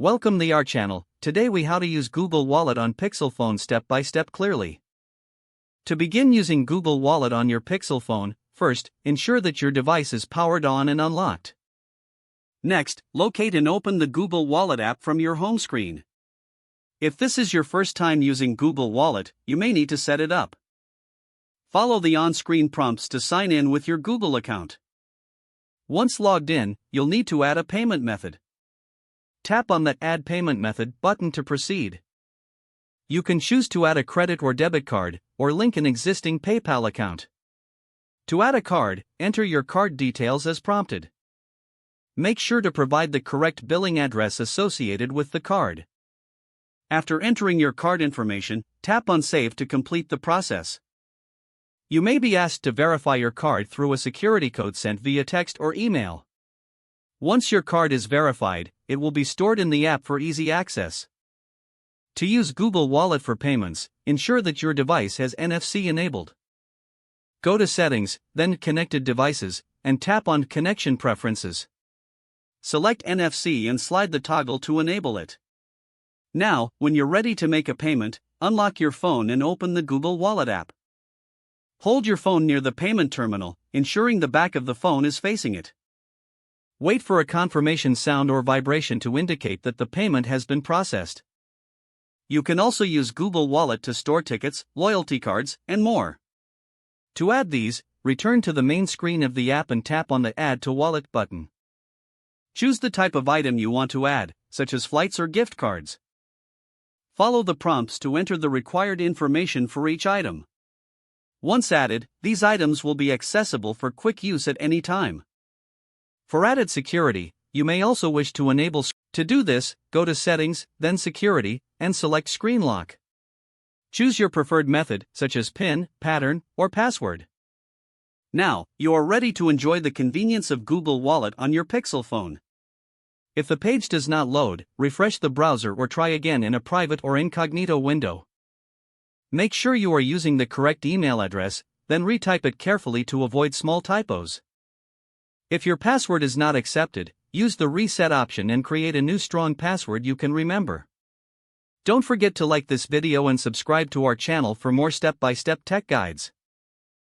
Welcome to our channel. Today we how to use Google Wallet on Pixel phone step by step clearly. To begin using Google Wallet on your Pixel phone, first, ensure that your device is powered on and unlocked. Next, locate and open the Google Wallet app from your home screen. If this is your first time using Google Wallet, you may need to set it up. Follow the on-screen prompts to sign in with your Google account. Once logged in, you'll need to add a payment method. Tap on the Add Payment Method button to proceed. You can choose to add a credit or debit card, or link an existing PayPal account. To add a card, enter your card details as prompted. Make sure to provide the correct billing address associated with the card. After entering your card information, tap on Save to complete the process. You may be asked to verify your card through a security code sent via text or email. Once your card is verified, it will be stored in the app for easy access. To use Google Wallet for payments, ensure that your device has NFC enabled. Go to Settings, then Connected Devices, and tap on Connection Preferences. Select NFC and slide the toggle to enable it. Now, when you're ready to make a payment, unlock your phone and open the Google Wallet app. Hold your phone near the payment terminal, ensuring the back of the phone is facing it. Wait for a confirmation sound or vibration to indicate that the payment has been processed. You can also use Google Wallet to store tickets, loyalty cards, and more. To add these, return to the main screen of the app and tap on the Add to Wallet button. Choose the type of item you want to add, such as flights or gift cards. Follow the prompts to enter the required information for each item. Once added, these items will be accessible for quick use at any time. For added security, you may also wish to enable. To do this, go to Settings, then Security, and select Screen Lock. Choose your preferred method, such as PIN, pattern, or password. Now, you are ready to enjoy the convenience of Google Wallet on your Pixel phone. If the page does not load, refresh the browser or try again in a private or incognito window. Make sure you are using the correct email address, then retype it carefully to avoid small typos. If your password is not accepted, use the reset option and create a new strong password you can remember. Don't forget to like this video and subscribe to our channel for more step-by-step tech guides.